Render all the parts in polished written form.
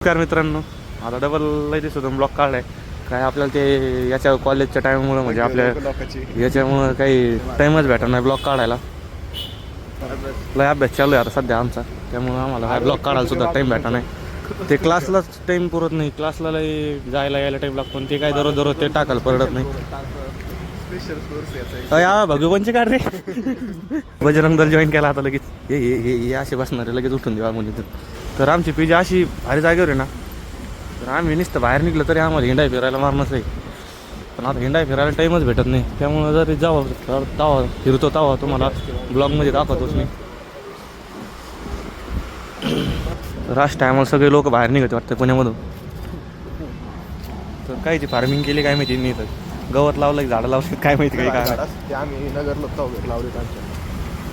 नमस्कार मित्रांनो, आता डबल सुद्धा ब्लॉक काढलाय. काय आपल्याला ते याच्या कॉलेजच्या टाईममुळे म्हणजे आपल्या याच्यामुळं काही टाईमच भेटणार नाही ब्लॉक काढायला. लय अभ्यास चालू आहे आता सध्या आमचा, त्यामुळं आम्हाला काय ब्लॉक काढायला सुद्धा टाईम भेटणार नाही. ते क्लासलाच टाईम पुरत नाही, क्लासला लय जायला यायला टाईम लागतो. ते काय दररोज ते टाकायला परवडत नाही. या भगवानची काढ रे. बजरंग दल जॉईन केला आता लगेच. हे असे बसणारे लगेच उठून देवा म्हणजे. तर आमची पीजी अशी भारी जागेवर आहे ना, तर आम्ही नुसतं बाहेर निघलं तरी आम्हाला हिंडाय फिरायला मारणंच आहे. पण आता हिंडाय फिरायला टाईमच भेटत नाही, त्यामुळं जरी जावं तवा फिरतो तवा तुम्हाला ब्लॉगमध्ये दाखवतोच मी. राश टायमाला सगळे लोक बाहेर निघत वाटतं पुण्यामधून. तर कायची फार्मिंग केली काय माहिती नाही, तर गवत लावलं झाडं लावलं काय माहिती काही काय. आम्ही नगरला लावले.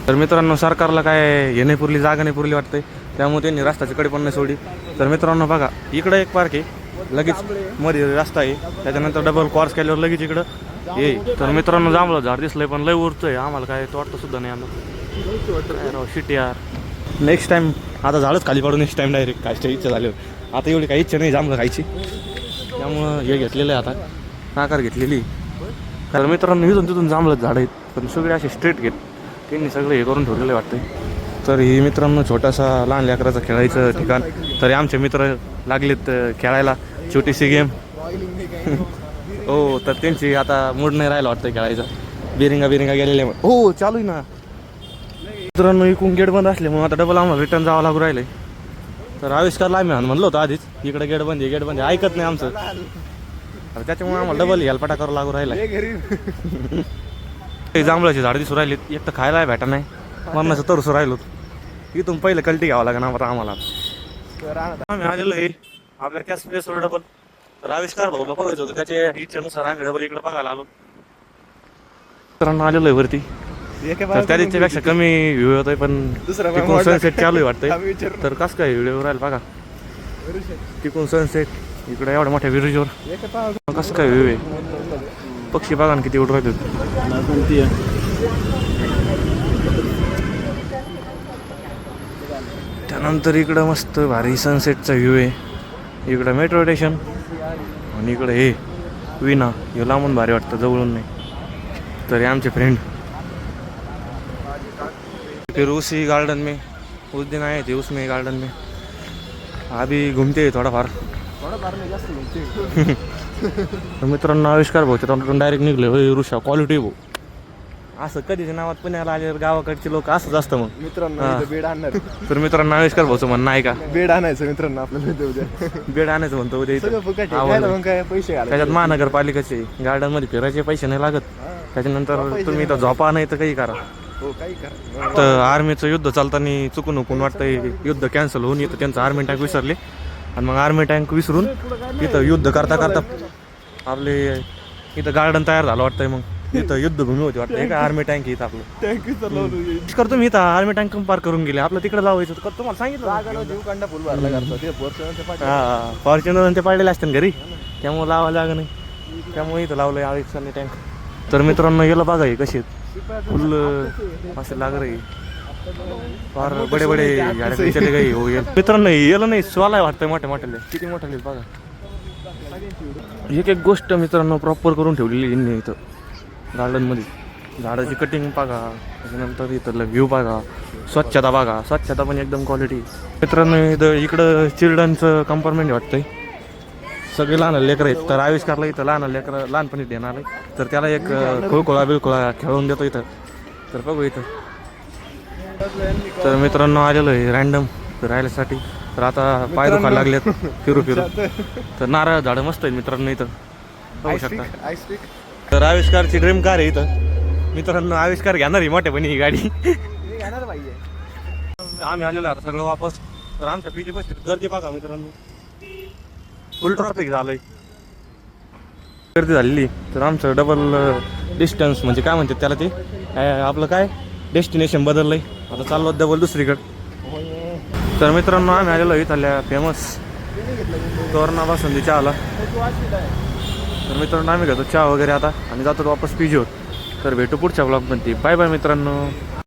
तर मित्रांनो, सरकारला काय हे नाही पुरली, जागा नाही पुरली वाटते, त्यामुळे त्यांनी रस्त्याच्या कडे पण नाही सोडली. तर मित्रांनो बघा, इकडं एक पार्क आहे, लगेच मध्ये रस्ता आहे, त्याच्यानंतर डबल क्रॉस केल्यावर लगेच इकडं ये. तर मित्रांनो, जांभळं झाड दिसलंय पण लय उरतं आहे, आम्हाला काय तो वाटतं सुद्धा नाही. आम्हाला शिट यार. नेक्स्ट टाइम आता झाडच खाली पाडून नेक्स्ट टाइम डायरेक्ट खायची इच्छा झाल्यावर. आता एवढी काही इच्छा नाही जांभळं खायची, त्यामुळं हे घेतलेलं आहे आता, नाकार घेतलेली. कारण मित्रांनो इथून तिथून जांभळं झाडं आहेत, पण सगळे असे स्ट्रेट घेत त्यांनी सगळं हे करून ठेवलेलं वाटतं. तर ही मित्रांनो छोटासा लहान लेकराचं खेळायचं ठिकाण. तरी आमचे मित्र लागलेत खेळायला छोटीशी गेम. हो, तर त्यांची आता मूड नाही राहिला वाटतं खेळायचा. बिरिंगा गेलेल्या. हो चालू आहे ना मित्रांनो, इकडून गेट बंद असल्यामुळे आता डबल आम्हाला रिटर्न जावं लागू राहिलं. तर आविष्कारला आम्ही म्हणलो होतो आधीच, इकडे गेट बंद ऐकत नाही आमचं. त्याच्यामुळे आम्हाला डबल हेलपाटा करावं लागू राहिला. जांभळाची झाडं दिसू राहिली, एक तर खायला भेटा नाही, मरणाचं तरसू राहिलो. इथून पहिलं कल्टी घ्यावं लागेल आम्हाला. आम्ही आलेलो आहे आपल्या त्या स्पेसवर डबल. तर आविष्कार भाऊला बघायचं होतं, त्याच्या इच्छेनुसार आम्ही डबल इकडे बघायला आलो. मित्रांनो आलेलो आहे वरती, तर त्या दिवशीपेक्षा कमी व्ह्यू होतोय, पण तिकून सनसेट चालू आहे वाटतंय. तर कसं काय व्हिडिओ राहील बघा, तिकून सनसेट इकडे एवढ्या मोठ्या विरुजवर कसं काय व्ह्यू आहे. पक्षी बघा ना किती उडत राहते. त्यानंतर इकडं मस्त भारी सनसेटचा व्ह्यू आहे. इकडं मेट्रो स्टेशन आणि इकडं हे विना, हे लांबून भारी वाटतं, जवळून नाही. तर आमचे फ्रेंड फिर उसी गार्डन में उस दिन आए थे, उसमें गार्डन में अभी घूमते थोडाफार. मित्रांनो आविष्कार भाऊच्या तोंडातून डायरेक्ट निघले, होय ऋषा क्वालिटी भाऊ. असं कधीच्या नावात पुण्याला आल्यावर गावाकडचे लोक असंच असतं. मग मित्रांनो बेड आणणार. तर मित्रांनो आविष्कार भाऊचं म्हणणं आहे का बेड आणायचं मित्रांनो आपल्याला उद्या. बेड आणायचं म्हणतो उद्या मग काय पैसे त्याच्यात महानगरपालिकेचे गार्डन मध्ये फिरायचे पैसे नाही लागत. त्याच्यानंतर तुम्ही इथं झोपा नाही तर काही करा. तर आर्मीचं युद्ध चालताना चुकून वाटतंय युद्ध कॅन्सल होऊन इथं त्यांचं आर्मी टँक विसरले, आणि मग आर्मी टँक विसरून इथं युद्ध करता आपले इथं गार्डन तयार झालं वाटतंय. मग इथं युद्धभूमी होती वाटतं का, आर्मी टँक इथं आपलं टँक करतो मी. इथं आर्मी टँक पार करून गेले, आपलं तिकडे लावायचं होतं. तुम्हाला सांगितलं हा, फॉर्च्युनर ते पाडलेले असतात घरी, त्यामुळे लावायला जागा नाही, त्यामुळे इथं लावलंय आविष्कारने टँक. तर मित्रांनो याला बघा हे कसे फुल असे लाग रही फार बडे झाडे चले गई हो. मित्रांनो याला नाही स्वाला वाटतंय मोठ्या किती मोठ्याले बघा. एक गोष्ट मित्रांनो प्रॉपर करून ठेवलेली यांनी इथं गार्डनमध्ये. झाडाची कटिंग बघा, त्याच्यानंतर इथलं व्ह्यू बघा, स्वच्छता बघा, स्वच्छता पण एकदम क्वालिटी. मित्रांनो इकडं चिल्ड्रनचं कंपार्टमेंट वाटतंय, सगळे लहान लेकरं आहेत. तर आविष्कारला इथं लहान लेकरं लहानपणी देणार आहे, तर त्याला एक बिळकुळा खेळवून देतो इथं. तर बघू इथं. तर मित्रांनो आलेलो आहे रँडम फिरायसाठी. तर आता पाय दुखायला लागलेत फिरू. तर नारळ झाडं मस्त आहेत मित्रांनो इथं बघू शकता. तर आविष्कारची ड्रीम कार आहे इथं. मित्रांनो आविष्कार घेणार आहे मोठ्यापणी ही गाडी. आम्ही आलेलो आता सगळं वापस. तर आमच्या पीजी बस गर्दी बघा मित्रांनो, फुल ट्रॉफिक झालंय, गर्दी झालेली. तर आमचं डबल डिस्टन्स म्हणजे काय म्हणतात त्याला, ते आपलं काय डेस्टिनेशन बदललंय, आता चाललो डबल दुसरीकडे. तर मित्रांनो आम्ही आलेलो इथल्या फेमस तोरणा बासुंदी चहाला. तर मित्रांनो आम्ही घेतो चहा वगैरे आता आणि जातो वापस पीजीवर. तर भेटू पुढच्या ब्लॉगमध्ये. बाय बाय मित्रांनो.